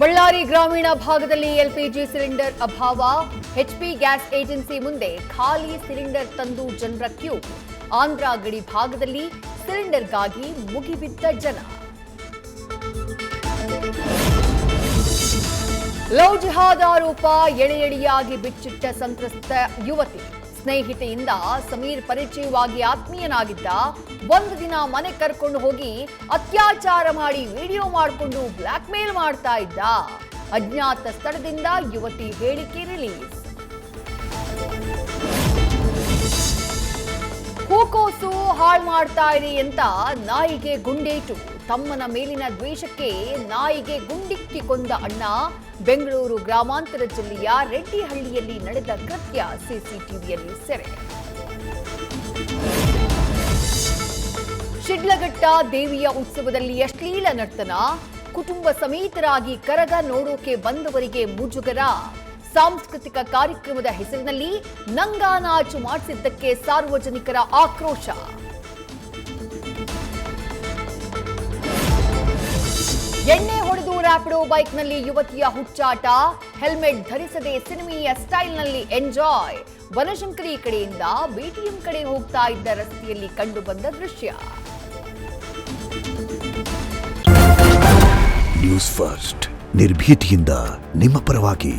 ಬಳ್ಳಾರಿ ಗ್ರಾಮೀಣ ಭಾಗದಲ್ಲಿ LPG cylinder ಅಭಾವ. ಎಚ್ಪಿ ಗ್ಯಾಸ್ ಏಜೆನ್ಸಿ ಮುಂದೆ ಖಾಲಿ ಸಿಲಿಂಡರ್ ತಂದು ಜನರ ಕ್ಯೂ. ಆಂಧ್ರ ಗಡಿ ಭಾಗದಲ್ಲಿ ಸಿಲಿಂಡರ್ಗಾಗಿ ಮುಗಿಬಿದ್ದ ಜನ. ಲವ್ ಜಿಹಾದ್ ಆರೋಪ ಎಳೆಯಾಗಿ ಬಿಚ್ಚಿಟ್ಟ ಸಂತ್ರಸ್ತ ಯುವತಿ. ಸ್ನೇಹಿತೆಯಿಂದ ಸಮೀರ್ ಪರಿಚಯವಾಗಿ ಆತ್ಮೀಯನಾಗಿದ್ದ. ಒಂದು ದಿನ ಮನೆ ಕರ್ಕೊಂಡು ಹೋಗಿ ಅತ್ಯಾಚಾರ ಮಾಡಿ ವಿಡಿಯೋ ಮಾಡಿಕೊಂಡು ಬ್ಲಾಕ್ ಮೇಲ್ ಮಾಡ್ತಾ ಇದ್ದ. ಅಜ್ಞಾತ ಸ್ಥಳದಿಂದ ಯುವತಿ ಹೇಳಿಕೆ ರಿಲೀಸ್. ಹೂಕೋಸು ಹಾಳು ಮಾಡ್ತಾ ಇದೆ ಅಂತ ನಾಯಿಗೆ ಗುಂಡೇಟು. ತಮ್ಮನ ಮೇಲಿನ ದ್ವೇಷಕ್ಕೆ ನಾಯಿಗೆ ಗುಂಡಿಕ್ಕಿ ಕೊಂದ ಅಣ್ಣ. ಬೆಂಗಳೂರು ಗ್ರಾಮಾಂತರ ಜಿಲ್ಲೆಯ ರೆಡ್ಡಿಹಳ್ಳಿಯಲ್ಲಿ ನಡೆದ ಕೃತ್ಯ ಸಿಸಿಟಿವಿಯಲ್ಲಿ ಸೆರೆ. ಶಿಡ್ಲಘಟ್ಟ ದೇವಿಯ ಉತ್ಸವದಲ್ಲಿ ಅಶ್ಲೀಲ ನರ್ತನ. ಕುಟುಂಬ ಸಮೇತರಾಗಿ ಕರಗ ನೋಡೋಕೆ ಬಂದವರಿಗೆ ಮುಜುಗರ. ಸಾಂಸ್ಕೃತಿಕ ಕಾರ್ಯಕ್ರಮದ ಹೆಸರಿನಲ್ಲಿ ನಂಗಾನಾಚು ಮಾಡಿಸಿದ್ದಕ್ಕೆ ಸಾರ್ವಜನಿಕರ ಆಕ್ರೋಶ. ಎಣ್ಣೆ ಹೊಡೆದು ರ್ಯಾಪಿಡೋ ಬೈಕ್ನಲ್ಲಿ ಯುವತಿಯ ಹುಚ್ಚಾಟ. ಹೆಲ್ಮೆಟ್ ಧರಿಸದೆ ಸಿನಿಮೀಯ ಸ್ಟೈಲ್ನಲ್ಲಿ ಎಂಜಾಯ್. ಬನಶಂಕರಿ ಕಡೆಯಿಂದ ಬಿಟಿಎಂ ಕಡೆ ಹೋಗ್ತಾ ಇದ್ದ ರಸ್ತೆಯಲ್ಲಿ ಕಂಡುಬಂದ ದೃಶ್ಯ. ನ್ಯೂಸ್ ಫಸ್ಟ್ ನಿರ್ಭೀತಿಯಿಂದ ನಿಮ್ಮ ಪರವಾಗಿ.